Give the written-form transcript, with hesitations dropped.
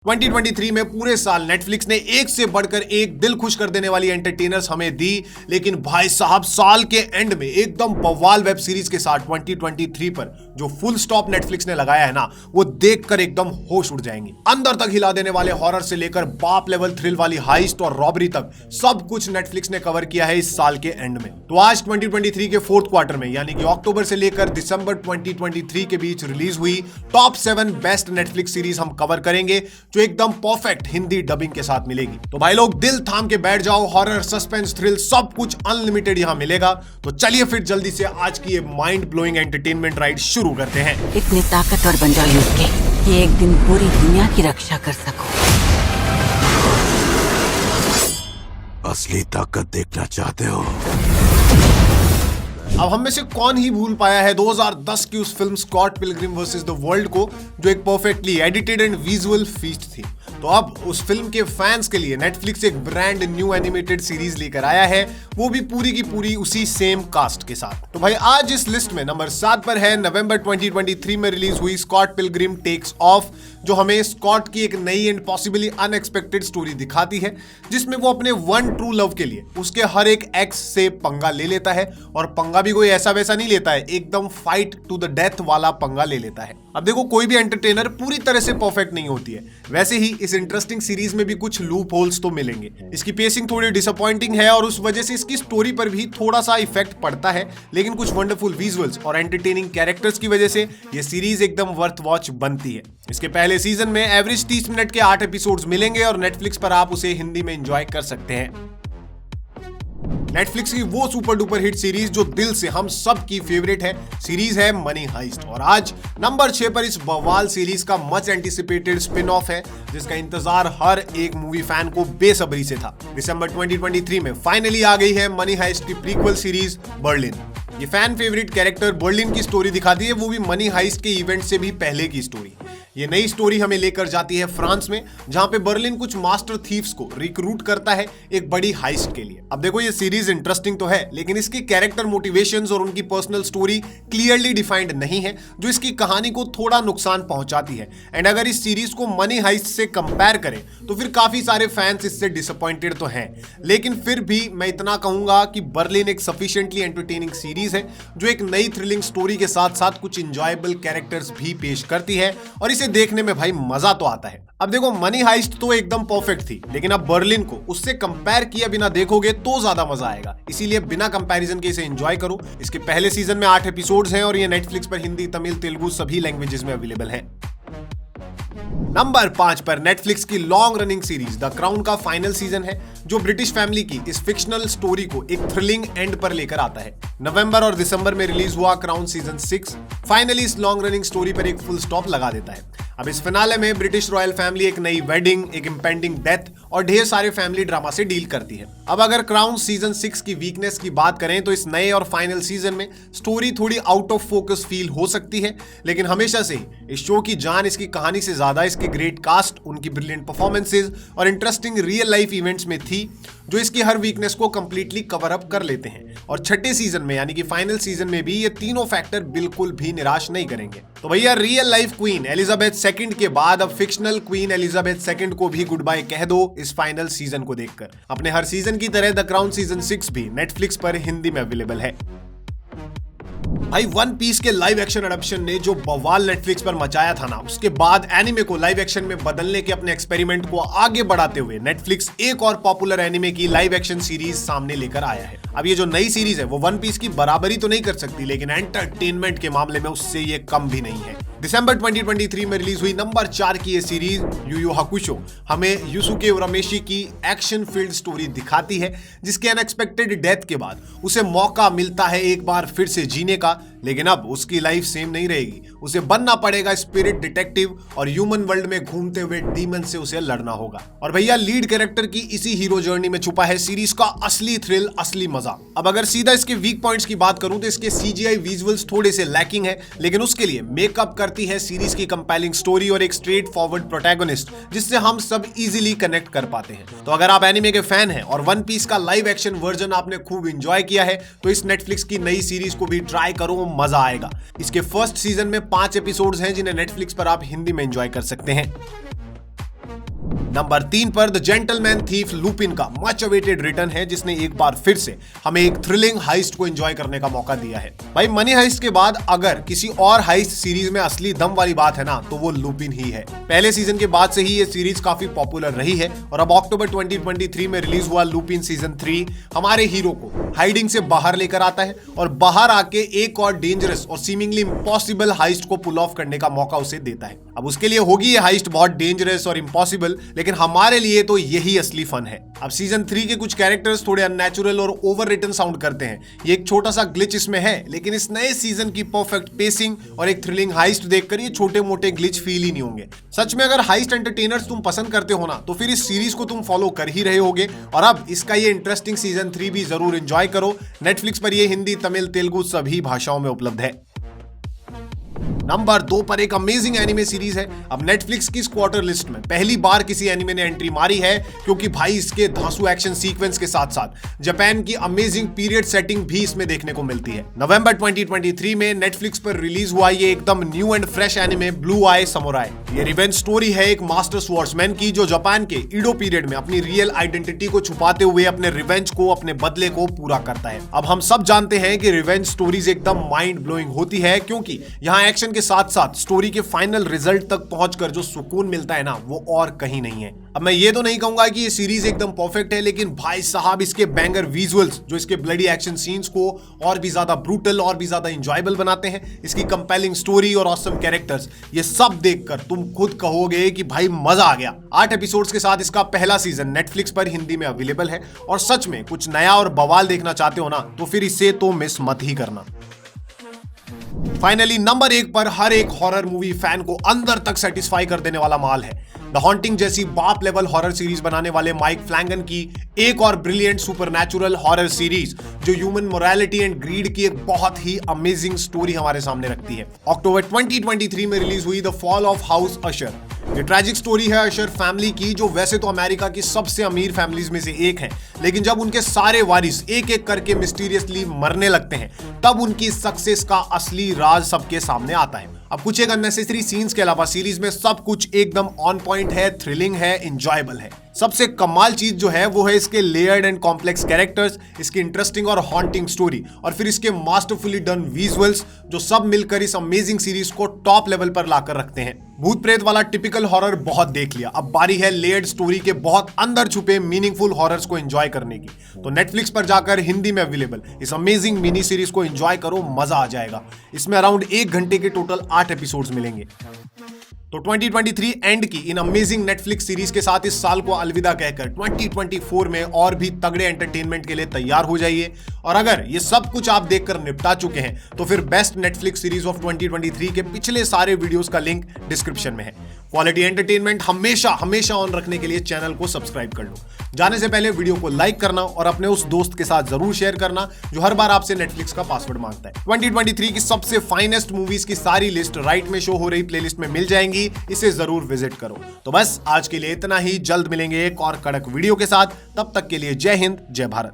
2023 में पूरे साल नेटफ्लिक्स ने एक से बढ़कर एक दिल खुश कर देने वाली एंटरटेनर्स हमें दी, लेकिन भाई साहब साल के एंड में एकदम बवाल वेब सीरीज के साथ 2023 पर जो फुल स्टॉप नेटफ्लिक्स ने लगाया है ना, वो देखकर एकदम होश उड़ जाएंगे। अंदर तक हिला देने वाले हॉरर से लेकर बाप लेवल थ्रिल वाली हाइस्ट और रॉबरी तक सब कुछ नेटफ्लिक्स ने कवर किया है इस साल के एंड में। तो आज 2023 के फोर्थ क्वार्टर में यानी कि अक्टूबर से लेकर दिसंबर 2023 के बीच रिलीज हुई टॉप 7 बेस्ट नेटफ्लिक्स सीरीज हम कवर करेंगे, जो एकदम परफेक्ट हिंदी डबिंग के साथ मिलेगी। तो भाई लोग दिल थाम के बैठ जाओ, हॉरर सस्पेंस थ्रिल सब कुछ अनलिमिटेड यहां मिलेगा। तो चलिए फिर जल्दी से आज की ये माइंड ब्लोइंग एंटरटेनमेंट राइड शुरू करते हैं। इतनी ताकतवर बन जाओ यूके कि एक दिन पूरी दुनिया की रक्षा कर सको। असली ताकत देखना चाहते हो? अब हम में से कौन ही भूल पाया है 2010 की उस film Scott Pilgrim versus the world को, जो एक perfectly edited and visual feast थी। तो अब उस फिल्म के फैंस के लिए नेटफ्लिक्स एक ब्रांड न्यू एनिमेटेड सीरीज लेकर आया है, वो भी पूरी की पूरी उसी सेम कास्ट के साथ। तो भाई आज इस लिस्ट में नंबर 7 पर है नवंबर 2023 में रिलीज हुई स्कॉट पिलग्रिम टेक्स ऑफ, जो हमें स्कॉट की एक नई एंड पॉसिबली अनएक्सपेक्टेड स्टोरी दिखाती है, जिसमें वो अपने वन ट्रू लव के लिए उसके हर एक एक्स से पंगा ले लेता है। और पंगा भी कोई ऐसा वैसा नहीं लेता है, एकदम फाइट टू द डेथ वाला पंगा ले लेता है। अब देखो, कोई भी एंटरटेनर पूरी तरह से परफेक्ट नहीं होती है, वैसे ही इस इंटरेस्टिंग सीरीज में भी कुछ लूप होल्स तो मिलेंगे। इसकी पेसिंग थोड़ी डिसअपॉइंटिंग है और उस वजह से इसकी स्टोरी पर भी थोड़ा सा इफेक्ट पड़ता है, लेकिन कुछ वंडरफुल विजुअल्स और एंटरटेनिंग कैरेक्टर्स की वजह से ये सीरीज एकदम वर्थ वॉच बनती है। इसके पहले सीजन में एवरेज 30 मिनट के 8 एपिसोड्स मिलेंगे और नेटफ्लिक्स पर आप उसे हिंदी में एंजॉय कर सकते हैं। नेटफ्लिक्स की वो सुपर डुपर हिट सीरीज जो दिल से हम सब की फेवरेट है, सीरीज है मनी हाइस्ट। और आज नंबर 6 पर इस बवाल सीरीज का मच एंटिसिपेटेड स्पिन ऑफ है, जिसका इंतजार हर एक मूवी फैन को बेसब्री से था। दिसंबर 2023 में फाइनली आ गई है मनी हाइस्ट की प्रीक्वल सीरीज बर्लिन। ये फैन फेवरेट कैरेक्टर बर्लिन की स्टोरी दिखाती है, वो भी मनी हाइस्ट के इवेंट से भी पहले की स्टोरी। ये नई स्टोरी हमें लेकर जाती है फ्रांस में, जहां पे बर्लिन कुछ मास्टर थीव्स को रिक्रूट करता है एक बड़ी हाइस्ट के लिए। अब देखो, ये सीरीज इंटरेस्टिंग तो है, लेकिन इसकी कैरेक्टर मोटिवेशंस और उनकी पर्सनल स्टोरी क्लियरली डिफाइंड नहीं है, जो इसकी कहानी को थोड़ा नुकसान पहुंचाती है। एंड अगर इस सीरीज को मनी हाइस्ट से कंपेयर करें तो फिर काफी सारे फैंस इससे डिसअपॉइंटेड तो हैं, लेकिन फिर भी मैं इतना कहूंगा कि बर्लिन एक सफिशिएंटली एंटरटेनिंग सीरीज है, जो एक नई थ्रिलिंग स्टोरी के साथ साथ कुछ इंजॉयबल कैरेक्टर्स भी पेश करती है, और इसे देखने में भाई मजा तो आता है। अब देखो, मनी हाइस्ट तो एकदम परफेक्ट थी, लेकिन अब बर्लिन को उससे कंपेयर किया बिना देखोगे तो ज्यादा मजा आएगा। इसीलिए बिना कंपैरिजन के इसे एंजॉय करो। इसके पहले सीजन में 8 एपिसोड्स हैं और ये नेटफ्लिक्स पर हिंदी, तमिल, तेलुगु सभी लैंग्वेजेस में अवेलेबल है। नंबर 5 पर नेटफ्लिक्स की long running series the crown का फाइनल सीजन है, जो ब्रिटिश फैमिली की इस फिक्शनल स्टोरी को एक थ्रिलिंग एंड पर लेकर आता है। नवंबर और दिसंबर में रिलीज हुआ क्राउन सीजन 6 फाइनली इस लॉन्ग रनिंग स्टोरी पर एक फुल स्टॉप लगा देता है। अब इस फिनाले में ब्रिटिश रॉयल फैमिली एक नई वेडिंग, एक इंपेंडिंग डेथ और ढेर सारे फैमिली ड्रामा से डील करती है। अब अगर क्राउन सीजन 6 की वीकनेस की बात करें तो इस नए और फाइनल सीजन में स्टोरी थोड़ी आउट ऑफ फोकस फील हो सकती है, लेकिन हमेशा से ही इस शो की जान इसकी कहानी से ज्यादा इसकी ग्रेट कास्ट, उनकी ब्रिलियंट परफॉर्मेंसेज और इंटरेस्टिंग रियल लाइफ इवेंट्स में थी, जो इसकी हर वीकनेस को कंप्लीटली कवर अप कर लेते हैं। और छठे सीजन में यानी कि फाइनल सीजन में भी ये तीनों फैक्टर बिल्कुल भी निराश नहीं करेंगे। तो भैया, real life queen Elizabeth second के बाद अब फिक्शनल क्वीन एलिजाबेथ सेकंड को भी गुड बाय कह दो इस फाइनल सीजन को देखकर। अपने हर सीजन की तरह द क्राउन सीजन 6 भी नेटफ्लिक्स पर हिंदी में अवेलेबल है। भाई, वन पीस के लाइव एक्शन एडप्शन ने जो बवाल नेटफ्लिक्स पर मचाया था ना, उसके बाद एनिमे को लाइव एक्शन में बदलने के अपने एक्सपेरिमेंट को आगे बढ़ाते हुए नेटफ्लिक्स एक और पॉपुलर एनिमे की लाइव एक्शन सीरीज सामने लेकर आया है। अब ये जो नई सीरीज है वो वन पीस की बराबरी तो नहीं कर सकती, लेकिन एंटरटेनमेंट के मामले में उससे ये कम भी नहीं है। दिसंबर 2023 में रिलीज हुई नंबर 4 की ये सीरीज यू यू हाकुशो हमें युसुके उरामेशी की एक्शन फील्ड स्टोरी दिखाती है, जिसके अनएक्सपेक्टेड डेथ के बाद उसे मौका मिलता है एक बार फिर से जीने का, लेकिन अब उसकी लाइफ सेम नहीं रहेगी। उसे बनना पड़ेगा स्पिरिट डिटेक्टिव और ह्यूमन वर्ल्ड में घूमते हुए डीमन से उसे लड़ना होगा। और भैया, लीड कैरेक्टर की इसी हीरो जर्नी में छुपा है सीरीज का असली थ्रिल, असली मजा। अब अगर सीधा इसके वीक पॉइंट्स की बात करूं तो इसके सीजीआई विजुअल्स थोड़े से लैकिंग है, लेकिन उसके लिए मेकअप करती है सीरीज की कंपेलिंग स्टोरी और एक स्ट्रेट फॉरवर्ड प्रोटैगनिस्ट, जिससे हम सब इजीली कनेक्ट कर पाते हैं। तो अगर आप एनिमे के फैन हैं और वन पीस का लाइव एक्शन वर्जन आपने खूब एंजॉय किया है, तो इस नेटफ्लिक्स की नई सीरीज को भी ट्राई करो, मजा आएगा। इसके फर्स्ट सीजन में 5 एपिसोड्स हैं, जिन्हें नेटफ्लिक्स पर आप हिंदी में एंजॉय कर सकते हैं। नंबर 3 पर द जेंटलमैन थीफ लुपिन का मच अवेटेड रिटर्न है, जिसने एक बार फिर से हमें एक थ्रिलिंग हाइस्ट को एंजॉय करने का मौका दिया है। भाई मनी हाइस्ट के बाद अगर किसी और हाइस्ट सीरीज में असली दम वाली बात है ना, तो वो लुपिन ही है। पहले सीजन के बाद से ही ये सीरीज काफी पॉपुलर रही है और अब अक्टूबर 2023 में रिलीज हुआ लुपिन सीजन 3 हमारे हीरो को हाइडिंग से बाहर लेकर आता है और बाहर आके एक और डेंजरस और सीमिंगली इम्पॉसिबल हाइस्ट को पुल ऑफ करने का मौका उसे देता है। अब उसके लिए होगी ये हाइस्ट बहुत डेंजरस और इम्पॉसिबल, लेकिन हमारे लिए तो यही असली फन है। अब सीजन 3 के कुछ कैरेक्टर्स थोड़े अननेचुरल और ओवर रिटन साउंड करते हैं, ये एक छोटा सा ग्लिच इसमें है, लेकिन इस नए सीजन की परफेक्ट पेसिंग और एक थ्रिलिंग हाइस्ट देखकर ये छोटे मोटे ग्लिच फील ही नहीं होंगे। सच में अगर हाइस्ट एंटरटेनर्स तुम पसंद करते हो ना, तो फिर इस सीरीज को तुम फॉलो कर ही रहे होगे। और अब इसका ये इंटरेस्टिंग सीजन 3 भी जरूर एंजॉय करो। नेटफ्लिक्स पर ये हिंदी, तमिल, तेलुगु सभी भाषाओं में उपलब्ध है। नंबर 2 पर एक अमेजिंग एनिमे सीरीज है। अब नेटफ्लिक्स की क्वार्टर लिस्ट में पहली बार किसी एनिमे ने एंट्री मारी है, क्योंकि भाई इसके धांसू एक्शन सीक्वेंस के साथ साथ जापान की अमेजिंग पीरियड सेटिंग भी इसमें देखने को मिलती है। नवंबर 2023 में नेटफ्लिक्स पर रिलीज हुआ ये एकदम new and fresh anime blue I samurai. ये रिवेंज स्टोरी है एक मास्टर स्वॉर्ड्समैन की, जो जापान के ईडो पीरियड में अपनी रियल आइडेंटिटी को छुपाते हुए अपने रिवेंज को, अपने बदले को पूरा करता है। अब हम सब जानते हैं कि रिवेंज स्टोरीज एकदम माइंड ब्लोइंग होती है, क्योंकि यहाँ एक्शन के साथ साथ स्टोरी के फाइनल रिजल्ट तक पहुंचकर जो सुकून मिलता है ना, वो और कहीं नहीं है। अब मैं ये तो नहीं कहूंगा कि ये सीरीज एकदम परफेक्ट है, लेकिन भाई साहब इसके बैंगर विजुअल्स जो इसके ब्लडी एक्शन सीन्स को और भी ज्यादा ब्रूटल और भी ज्यादा इंजॉयबल बनाते हैं, इसकी कंपेलिंग स्टोरी और ऑसम कैरेक्टर्स, ये सब देखकर तुम खुद कहोगे कि भाई मजा आ गया। 8 एपिसोड्स के साथ इसका पहला सीजन नेटफ्लिक्स पर हिंदी में अवेलेबल है, और सच में कुछ नया और बवाल देखना चाहते हो ना, तो फिर इसे तो मिस मत ही करना। फाइनली नंबर 1 पर हर एक हॉरर मूवी फैन को अंदर तक सेटिस्फाई कर देने वाला माल है। द हॉन्टिंग जैसी बाप लेवल हॉरर सीरीज बनाने वाले माइक फ्लैंगन की एक और ब्रिलियंट सुपरनैचुरल हॉरर सीरीज, जो ह्यूमन मोरालिटी एंड ग्रीड की एक बहुत ही अमेजिंग स्टोरी हमारे सामने रखती है। अक्टूबर 2023 में रिलीज हुई द फॉल ऑफ हाउस अशर। ये ट्रैजिक स्टोरी है अशर फैमिली की, जो वैसे तो अमेरिका की सबसे अमीर फैमिलीज में से एक है, लेकिन जब उनके सारे वारिस एक एक करके मिस्टीरियसली मरने लगते हैं, तब उनकी सक्सेस का असली राज सबके सामने आता है। अब कुछ एक अननेसेसरी सीन्स के अलावा सीरीज में सब कुछ एकदम ऑन पॉइंट है, थ्रिलिंग है, इंजॉयबल है। सबसे कमाल चीज जो है वो है इसके लेयर्ड एंड कॉम्प्लेक्स कैरेक्टर्स, इसकी इंटरेस्टिंग और हॉन्टिंग स्टोरी, और फिर इसके मास्टरफुली डन विजुअल्स, जो सब मिलकर इस अमेजिंग सीरीज को टॉप लेवल पर लाकर रखते हैं। भूत प्रेत वाला टिपिकल हॉरर बहुत देख लिया, अब बारी है लेयर्ड स्टोरी के बहुत अंदर छुपे मीनिंगफुल हॉरर्स को एंजॉय करने की। तो नेटफ्लिक्स पर जाकर हिंदी में अवेलेबल इस अमेजिंग मिनी सीरीज को एंजॉय करो, मजा आ जाएगा। इसमें अराउंड 1 घंटे के टोटल 8 एपिसोड्स मिलेंगे। तो 2023 एंड की इन अमेजिंग नेटफ्लिक्स सीरीज के साथ इस साल को अलविदा कहकर 2024 में और भी तगड़े एंटरटेनमेंट के लिए तैयार हो जाइए। और अगर ये सब कुछ आप देखकर निपटा चुके हैं, तो फिर बेस्ट नेटफ्लिक्स सीरीज ऑफ 2023 के पिछले सारे वीडियोस का लिंक डिस्क्रिप्शन में है। क्वालिटी एंटरटेनमेंट हमेशा हमेशा ऑन रखने के लिए चैनल को सब्सक्राइब कर लो। जाने से पहले वीडियो को लाइक करना और अपने उस दोस्त के साथ जरूर शेयर करना जो हर बार आपसे नेटफ्लिक्स का पासवर्ड मांगता है। 2023 की सबसे फाइनेस्ट मूवीज की सारी लिस्ट राइट में शो हो रही प्लेलिस्ट में मिल जाएंगी, इसे जरूर विजिट करो। तो बस आज के लिए इतना ही, जल्द मिलेंगे एक और कड़क वीडियो के साथ। तब तक के लिए जय हिंद, जय भारत।